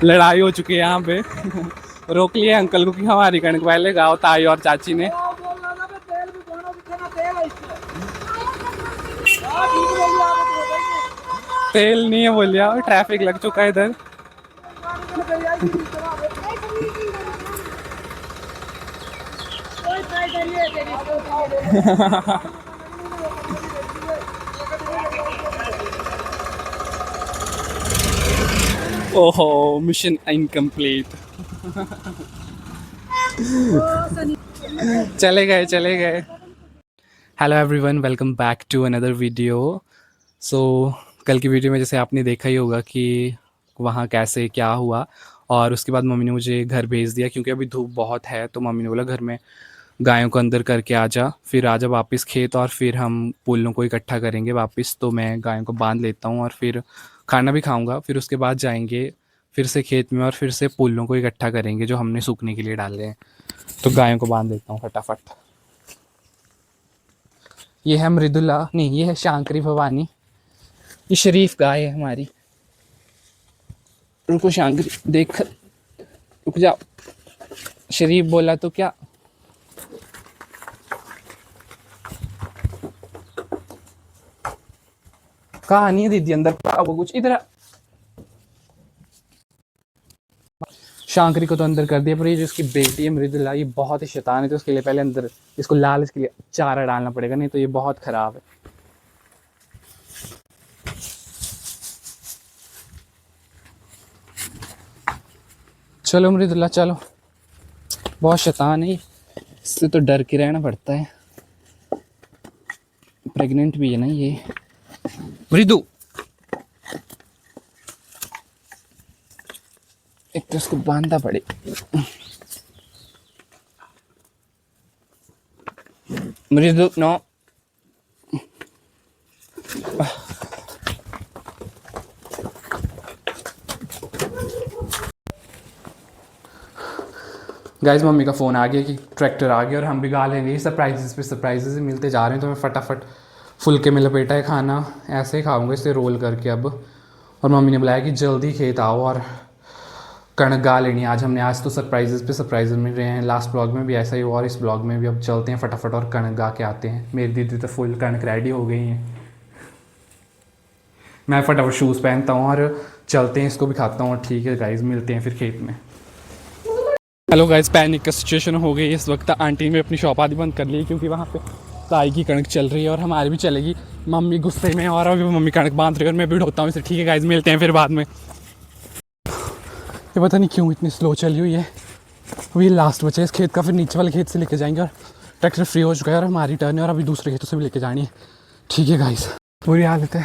लड़ाई हो चुकी है यहाँ पे। रोक लिया अंकल को कि हमारी कणक पहले गाओ, ताई और चाची ने। तेल नहीं है बोलिया, ट्रैफिक लग चुका है इधर। ओहो, मिशन इनकम्प्लीट। चले गए चले गए। Hello everyone, welcome back to another video. So कल की वीडियो में जैसे आपने देखा ही होगा कि वहाँ कैसे क्या हुआ, और उसके बाद मम्मी ने मुझे घर भेज दिया क्योंकि अभी धूप बहुत है। तो मम्मी ने बोला घर में गायों को अंदर करके आ जा, फिर आ जा वापस खेत, और फिर हम पुल्लों को इकट्ठा करेंगे वापस। तो मैं गायों को बांध लेता हूँ और फिर खाना भी खाऊंगा, फिर उसके बाद जाएंगे फिर से खेत में और फिर से पुल्लों को इकट्ठा करेंगे जो हमने सूखने के लिए डाले हैं। तो गायों को बांध देता हूँ फटाफट। ये है मृदुला, नहीं ये है शांकरी भवानी, ये शरीफ गाय है हमारी। रुको शांकरी, देख रुक जाओ। शरीफ बोला तो क्या। कहानी है दीदी अंदर वो कुछ इधर। शांकरी को तो अंदर कर दिया, पर ये जो इसकी बेटी है मृदुला, ये बहुत ही शैतान है। तो उसके लिए पहले अंदर इसको लालच के लिए चारा डालना पड़ेगा, नहीं तो ये बहुत खराब है। चलो मृदुला चलो, बहुत शैतान है, इससे तो डर के रहना पड़ता है। प्रेग्नेंट भी है ना ये मृदु। एक तो इसको बांधना पड़े। मृदु नो। गाइस मम्मी का फ़ोन आ गया कि ट्रैक्टर आ गया और हम भी गा लेंगे। सरप्राइजेस पे सरप्राइजेस मिलते जा रहे हैं, तो मैं फटाफट फुलके में लपेटा है खाना, ऐसे ही खाऊंगा इसे रोल करके अब। और मम्मी ने बुलाया कि जल्दी खेत आओ और कणक गा लेनी आज हमने। आज तो सरप्राइजेस पे सरप्राइजेस मिल रहे हैं। लास्ट ब्लॉग में भी ऐसा ही हुआ और इस ब्लॉग में भी। अब चलते हैं फटाफट और कणक गा के आते हैं। मेरी दीदी तो फुल कणक रेडी हो गई हैं। मैं फटाफट शूज़ पहनता हूँ और चलते हैं, इसको भी खाता हूँ। और ठीक है गाइज, मिलते हैं फिर खेत में। हेलो गाइज, पैनिक का सिचुएशन हो गई इस वक्त। आंटी ने अपनी शॉप आदि बंद कर ली क्योंकि वहाँ पे ताई की कणक चल रही है और हमारी भी चलेगी। मम्मी गुस्से में और अभी मम्मी कणक बांध रही है और मैं भी ढोता हूँ इसे। ठीक है गाइज, मिलते हैं फिर बाद में। ये पता नहीं क्यों इतनी स्लो चली हुई है। अभी लास्ट बचा है इस खेत का, फिर नीचे वाले खेत से लेके जाएंगे और ट्रैक्टर फ्री हो चुका है और हमारी टर्न है और अभी दूसरे खेतों से भी लेके जानी है। ठीक है गाइस, पूरी हालत है,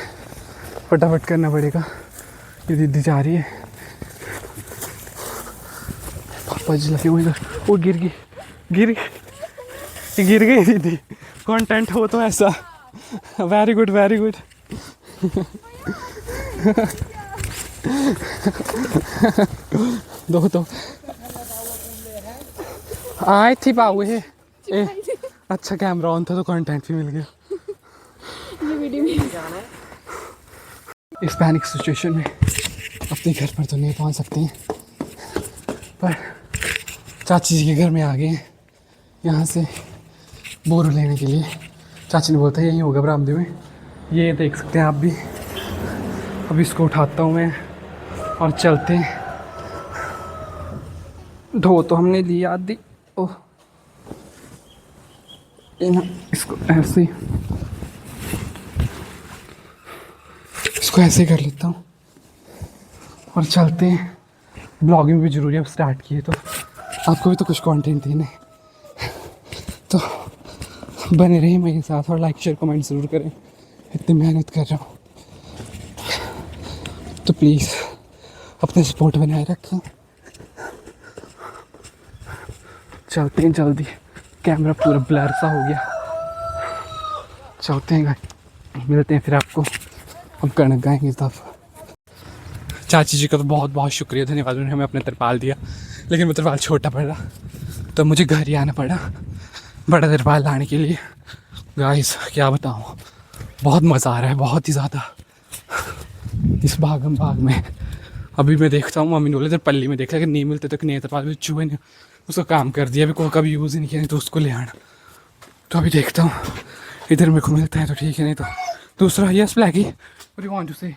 फटाफट करना पड़ेगा। ये दीदी जा रही है, पापा जी लगे हुए इधर। वो गिर गई दीदी। कंटेंट हो तो ऐसा। Very good very good. दो तो आए थी पाऊ है। अच्छा कैमरा ऑन था तो कंटेंट भी मिल गया। ये वीडियो में इस पैनिक सिचुएशन में अपने घर पर तो नहीं पहुंच सकते हैं, पर चाची जी के घर में आ गए हैं यहाँ से बोरू लेने के लिए। चाची ने बोलता है यहीं होगा बरामदे में, ये देख सकते हैं आप भी। अब इसको उठाता हूँ मैं और चलते हैं। ढो तो हमने ली आधी। ओह, इसको ऐसे ही कर लेता हूँ और चलते हैं। ब्लॉगिंग भी ज़रूरी है, अब स्टार्ट किए तो आपको भी तो कुछ कंटेंट देना है, तो बने रहिए मेरे साथ और लाइक शेयर कमेंट ज़रूर करें। इतनी मेहनत कर रहा हूँ तो प्लीज़ अपने सपोर्ट बनाए रखें। चलते हैं जल्दी, कैमरा पूरा ब्लर सा हो गया। चलते हैं गाइस, मिलते हैं फिर आपको। अब कणक गाएंगे इस दफ़ा। चाची जी का तो बहुत बहुत शुक्रिया, धन्यवाद, उन्होंने हमें अपना तिरपाल दिया। लेकिन वो तिरपाल छोटा पड़ा तो मुझे घर ही आना पड़ा बड़ा तिरपाल लाने के लिए। गाइस क्या बताऊँ, बहुत मज़ा आ रहा है, बहुत ही ज़्यादा इस भागम भाग में। अभी मैं देखता हूँ, मम्मी ने बोला इधर पल्ली में देख लिया कि नहीं मिलते तो नहीं, पास में चूहे ने उसका काम कर दिया, अभी कोई कभी यूज़ ही नहीं किया, नहीं तो उसको ले आना। तो अभी देखता हूँ इधर मेरे को मिलता है तो ठीक है, नहीं तो दूसरा यस ब्लैकी और वांट टू से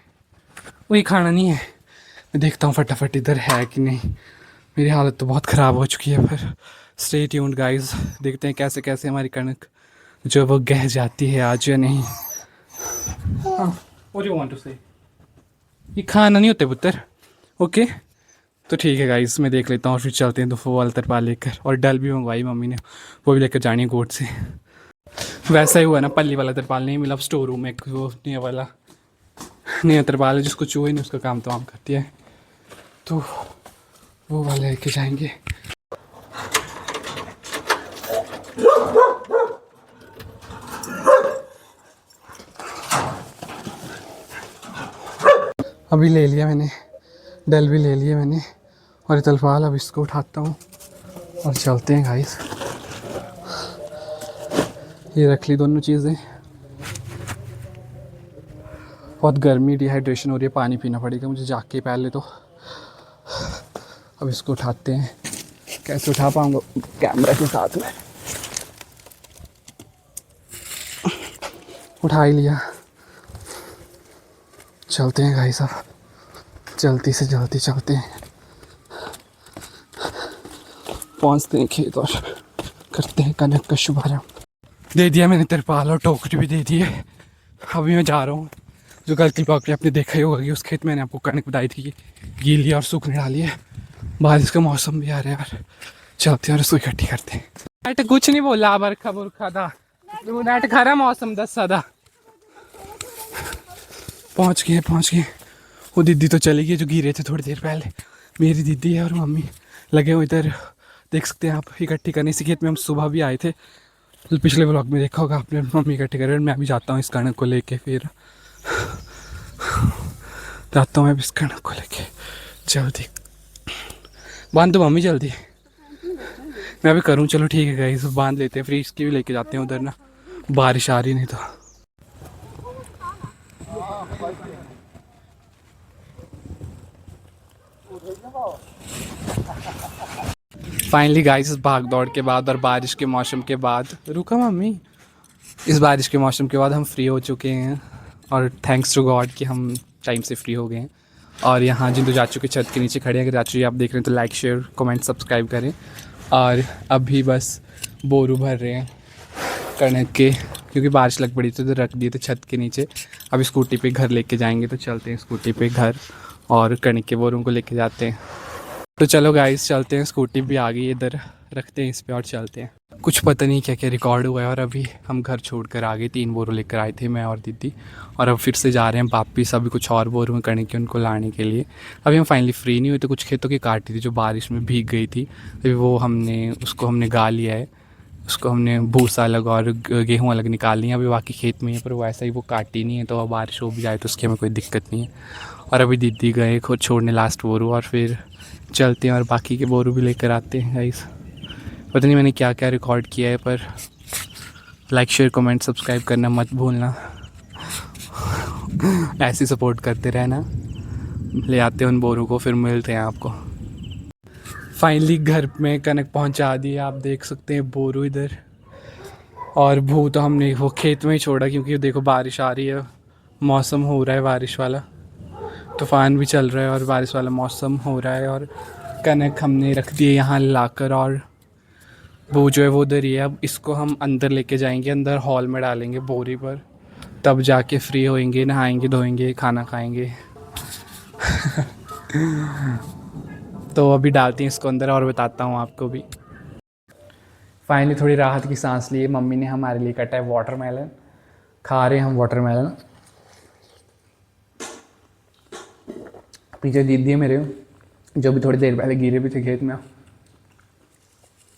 वही खाना नहीं है। मैं देखता हूँ फटाफट इधर है कि नहीं। मेरी हालत तो बहुत ख़राब हो चुकी है। पर स्टे ट्यून्ड गाइस, देखते हैं कैसे कैसे हमारी कणक जो वो गह जाती है आज या नहीं। हाँ, व्हाट यू वांट टू से, ये खाना नहीं होते पुत्र। ओके तो ठीक है गाइस, मैं देख लेता हूँ और फिर चलते हैं। तो वो वाला तरपाल लेकर, और डल भी मंगवाई मम्मी ने, वो भी लेकर जानी है कोर्ट से। वैसा ही हुआ ना, पल्ली वाला तरपाल नहीं मिला। अब स्टोर रूम में एक वो नया वाला नया तरपाल है जिसको चूहे नहीं उसका काम तमाम करती है, तो वो वाला लेके जाएंगे। अभी ले लिया मैंने, डल भी ले लिया मैंने और तरपाल। अब इसको उठाता हूँ और चलते हैं गाइस। ये रख ली दोनों चीज़ें। बहुत गर्मी, डिहाइड्रेशन हो रही है, पानी पीना पड़ेगा मुझे जाके पहले तो। अब इसको उठाते हैं, कैसे उठा पाऊँगा कैमरा के साथ में। उठा ही लिया, चलते हैं भाई साहब, जल्दी से जल्दी चलते हैं, पहुंचते हैं खेत और करते हैं कनक का शुभारंभ। दे दिया मैंने तिरपाल और टोकरी भी दे दी है। अभी मैं जा रहा हूँ, जो कल की ब्लॉग में आपने देखा ही होगा कि उस खेत में मैंने आपको कनक बताई थी कि गीली और सूखने डाली है। बारिश का मौसम भी आ रहा है यार, चलते हैं और उसको इकट्ठी करते हैं। कुछ नहीं बोला, बरखा बुरखा था, नेट खरा मौसम दस सादा। पहुँच गए। वो दीदी तो चली गई जो गिरे थे थोड़ी देर पहले। मेरी दीदी है और मम्मी लगे हुए इधर, देख सकते हैं आप, इकट्ठी करने। इसी खेत में हम सुबह भी आए थे, तो पिछले व्लॉग में देखा होगा आपने। मम्मी इकट्ठी कर रहे हैं, मैं भी जाता हूँ इस कणक को लेके, फिर जाता हूँ मैं इस कणक को लेके। जल्दी बांध दो मम्मी, जल्दी। मैं भी करूँ, चलो ठीक है गाइस, बांध लेते हैं, फिर इसकी भी लेके जाते हैं उधर ना, बारिश आ रही नहीं तो। फाइनली गाइस, इस भाग दौड़ के बाद और बारिश के मौसम के बाद, रुका मम्मी, इस बारिश के मौसम के बाद हम फ्री हो चुके हैं और थैंक्स टू गॉड कि हम टाइम से फ्री हो गए हैं। और यहाँ जिंदू चाचू के छत के नीचे खड़े हैं, अगर चाचू जी आप देख रहे हैं तो लाइक शेयर कमेंट सब्सक्राइब करें। और अभी बस बोरू भर रहे हैं कणक के, क्योंकि बारिश लग पड़ी थी तो रख दिए थे छत के नीचे। अभी स्कूटी पे घर लेके जाएंगे, तो चलते हैं स्कूटी पे घर और कणक के बोरों को लेके जाते हैं। तो चलो गाइस चलते हैं, स्कूटी भी आ गई, इधर रखते हैं इस पे और चलते हैं। कुछ पता नहीं क्या क्या रिकॉर्ड हुआ है। और अभी हम घर छोड़कर आ गए, 3 बोरों लेकर आए थे मैं और दीदी, और अब फिर से जा रहे हैं वापस। अभी कुछ और बोरों कणक के उनको लाने के लिए। अभी हम फाइनली फ्री नहीं हुए, तो कुछ खेतों की काटी थी जो बारिश में भीग गई थी, अभी वो उसको हमने गा लिया है। उसको हमने भूसा अलग और गेहूँ अलग निकाल लिया, अभी बाकी खेत में है, पर वो ऐसा ही वो काटी नहीं है, तो अब बारिश हो भी जाए तो उसकी हमें कोई दिक्कत नहीं है। और अभी दीदी गए खुद छोड़ने लास्ट बोरू, और फिर चलते हैं और बाकी के बोरू भी लेकर आते हैं गाइस। पता नहीं मैंने क्या क्या रिकॉर्ड किया है, पर लाइक शेयर कमेंट सब्सक्राइब करना मत भूलना। ऐसे सपोर्ट करते रहना। ले आते हैं उन बोरू को, फिर मिलते हैं आपको। फाइनली घर में कनक पहुंचा दी, आप देख सकते हैं बोरू इधर। और भू तो हमने वो खेत में ही छोड़ा, क्योंकि देखो बारिश आ रही है, मौसम हो रहा है बारिश वाला, तूफ़ान भी चल रहा है और बारिश वाला मौसम हो रहा है। और कनक हमने रख दिए यहाँ लाकर, और वो जो है वो उधर ही है। अब इसको हम अंदर लेके जाएंगे, अंदर हॉल में डालेंगे बोरी पर, तब जाके फ्री होएंगे, नहाएंगे धोएंगे खाना खाएंगे। तो अभी डालते हैं इसको अंदर और बताता हूँ आपको भी। फाइनली थोड़ी राहत की सांस लिए, मम्मी ने हमारे लिए कटा है वाटरमेलन, खा रहे हैं हम वाटरमेलन। पीछे दीदी है मेरे, जो भी थोड़ी देर पहले गिरे भी थे खेत में।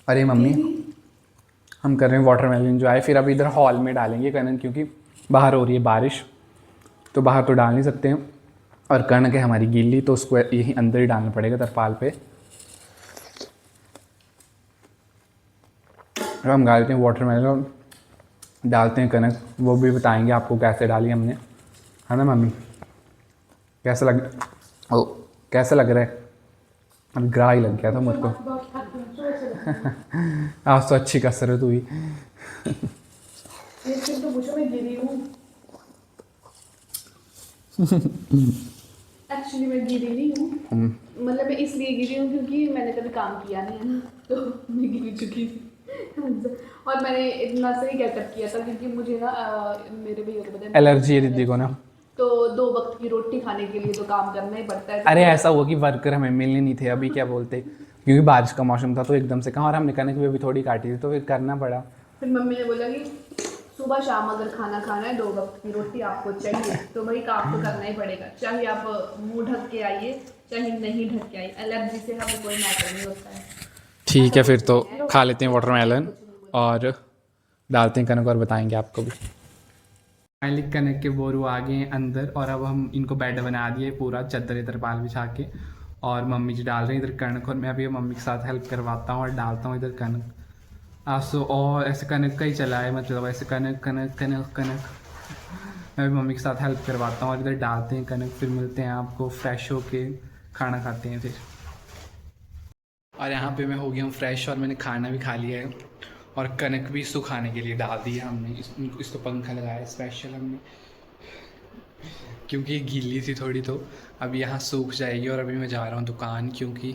अरे मम्मी, हम कर रहे हैं वाटरमेलन एंजॉय। फिर अभी इधर हॉल में डालेंगे कनक, क्योंकि बाहर हो रही है बारिश, तो बाहर तो डाल नहीं सकते हैं। और कनक है हमारी गीली, तो उसको यहीं अंदर ही डालना पड़ेगा तरपाल पे। अब हम डालते हैं वाटरमेलन, डालते हैं कनक, वो भी बताएंगे आपको कैसे डाली हमने, है ना मम्मी? कैसा लग, ओ कैसा लग रहा है? अब ग्राह ही लग गया था मुझको। आज तो अच्छी कसरत हुई। तो पूछो मैं गिरी हूँ। एक्चुअली मैं गिरी नहीं हूँ, मतलब मैं इसलिए गिरी हूँ क्योंकि मैंने कभी काम किया नहीं है ना, तो मैं गिर चुकी थी। और मैंने इतना सही गेटअप किया था क्योंकि मुझे ना मेरे भैया को पता है एलर्जी है दीदी को ना। तो 2 वक्त की रोटी खाने के लिए तो काम करना ही पड़ता है। अरे ऐसा हुआ कि वर्कर हमें मिलने नहीं थे अभी, क्या बोलते, क्योंकि बारिश का मौसम था तो एकदम से कहाँ, और हमने कनक भी अभी थोड़ी काटी थी तो फिर करना पड़ा। फिर मम्मी ने बोला कि सुबह शाम अगर खाना खाना है 2 वक्त की रोटी आपको चाहिए, तो भाई काम तो करना ही पड़ेगा, चाहे आप मुंह ढक के आइए चाहे नहीं ढक के आइए, एलर्जी से हमें कोई मैटर नहीं होता है। ठीक है, फिर तो खा लेते हैं वाटरमेलन और डालते हैं कनक और बताएंगे आपको भी। फाइनली कनक के बोरू आ गए हैं अंदर और अब हम इनको बेड बना दिए पूरा चद्दर तरपाल बिछा के, और मम्मी जी डाल रहे हैं इधर कनक और मैं भी मम्मी के साथ हेल्प करवाता हूँ और डालता हूँ इधर कनक। आज तो और ऐसे कनक का ही चला है, मतलब ऐसे कनक कनक कनक कनक। मैं भी मम्मी के साथ हेल्प करवाता हूँ और इधर डालते हैं कनक, फिर मिलते हैं आपको फ्रेश होके खाना खाते हैं फिर। और यहाँ पे मैं हो गया हूँ फ्रेश और मैंने खाना भी खा लिया है और कनक भी सुखाने के लिए डाल दी है हमने। इसको पंखा लगाया स्पेशल हमने क्योंकि गीली थी थोड़ी, तो अभी यहाँ सूख जाएगी। और अभी मैं जा रहा हूँ दुकान क्योंकि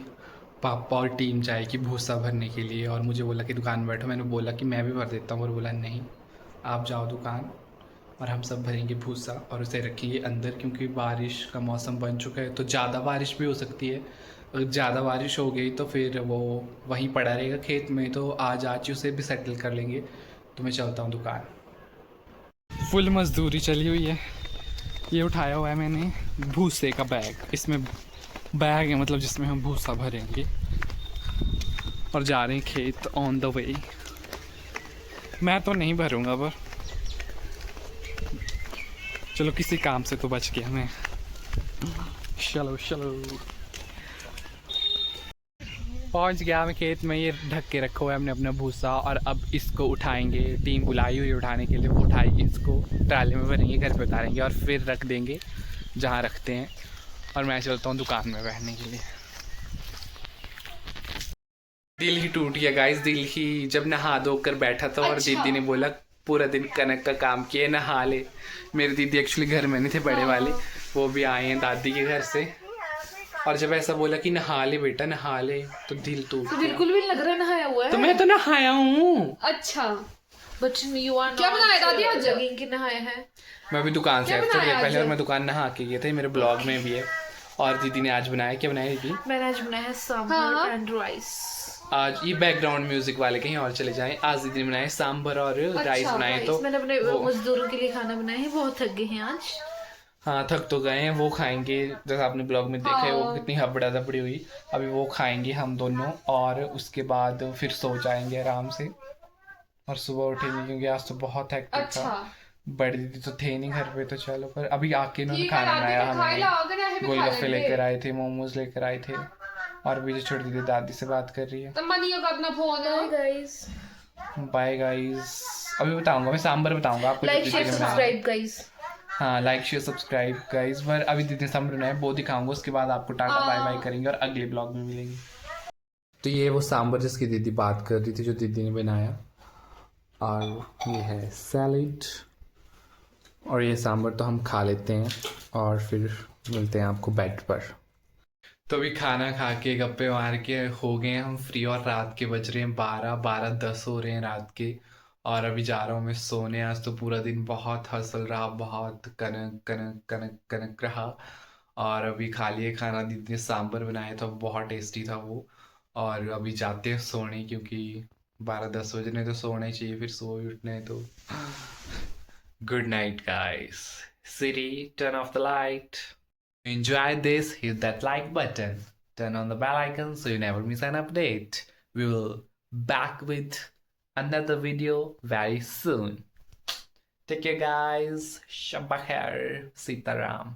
पापा और टीम जाएगी भूसा भरने के लिए, और मुझे बोला कि दुकान में बैठो। मैंने बोला कि मैं भी भर देता हूँ, और बोला नहीं आप जाओ दुकान और हम सब भरेंगे भूसा और उसे रखेंगे अंदर, क्योंकि बारिश का मौसम बन चुका है तो ज़्यादा बारिश भी हो सकती है। अगर ज़्यादा बारिश हो गई तो फिर वो वहीं पड़ा रहेगा खेत में, तो आज उसे भी सेटल कर लेंगे। तो मैं चलता हूँ दुकान। फुल मजदूरी चली हुई है। ये उठाया हुआ है मैंने भूसे का बैग, इसमें बैग है मतलब जिसमें हम भूसा भरेंगे, और जा रहे हैं खेत ऑन द वे। मैं तो नहीं भरूंगा पर चलो किसी काम से तो बच गया मैं। चलो चलो पहुंच गया मैं खेत में। ये ढक के रखा हुआ है हमने अपना भूसा, और अब इसको उठाएंगे। टीम बुलाई हुई उठाने के लिए, वो उठाएगी इसको, ट्राली में भरेंगे, घर पे उतारेंगे और फिर रख देंगे जहाँ रखते हैं। और मैं चलता हूँ दुकान में बैठने के लिए। दिल ही टूट गया गाइस, दिल ही, जब नहा धो कर बैठा था और दीदी ने बोला पूरा दिन कनक का काम किए नहा ले। मेरी दीदी एक्चुअली घर में नहीं थे बड़े वाले, वो भी आए हैं दादी के घर से, और जब ऐसा बोला कि नहा ले बेटा नहा ले तो दिल टूट तो गया। बिल्कुल भी लग रहा है नहाया हुआ है। तो मैं तो नहाया हूँ। अच्छा बट यू आर क्या बनाया दादी आज? जगिंग के नहाए हैं। मैं अभी दुकान से आया थोड़ी देर पहले और मैं दुकान नहा के गए थे, मेरे ब्लॉग में भी है। और दीदी ने आज बनाया, क्या बनाया दीदी? मैंने आज बनाया है सांभर एंड राइस। आज ये बैकग्राउंड म्यूजिक वाले कहीं और चले जाएं। आज दीदी ने बनाए सांभर और राइस बनाए। तो मैंने अपने मजदूरों के लिए खाना बनाया है, बहुत थक गए हैं आज। हाँ थक तो गए हैं, वो खाएंगे जैसा आपने ब्लॉग में देखा है वो कितनी हबड़ा दबड़ी हुई। अभी वो खाएंगे हम दोनों और उसके बाद फिर सो जाएंगे आराम से और सुबह उठेंगे, क्योंकि आज तो बहुत हेक्टिक था। बड़ी दीदी तो थे नहीं घर पे, तो चलो। पर अभी आके इन्होंने खाना बनाया, हमें गोलगप्पे लेकर आए थे, मोमोज लेकर आए थे। और अभी जो छोटी दीदी दादी से बात कर रही है। बाय गाइस, अभी बताऊंगा मैं सांभर बताऊंगा आपको। Like share subscribe guys. हाँ लाइक शेयर सब्सक्राइब गाइस। पर अभी दीदी सांभर बनाए वो दिखाऊंगा, उसके बाद आपको टाटा बाय बाय करेंगे और अगले ब्लॉग में मिलेंगे। तो ये वो सांभर जिसकी दीदी बात कर रही थी, जो दीदी ने बनाया, और ये है सैलेड और ये सांभर। तो हम खा लेते हैं और फिर मिलते हैं आपको बेड पर। तो अभी खाना खा के गप्पे मार के हो गए हम फ्री, और रात के बज रहे हैं 12:10 हो रहे हैं रात के। और अभी जा रहा हूँ मैं सोने। आज तो पूरा दिन बहुत हसल रहा, बहुत कनक कनक कनक कनक रहा। और अभी खा लिए खाना, दीदी ने सांभर बनाया था, बहुत टेस्टी था वो। और अभी जाते हैं सोने, क्योंकि 12:10 बजने तो सोना ही चाहिए, फिर सो ही उठना है। तो good night guys. Siri, turn off the light. Enjoy this, hit that like button, turn on the bell icon so you never miss an update. We will back with another video very soon. Take care guys. Shabba khair. Sitaram.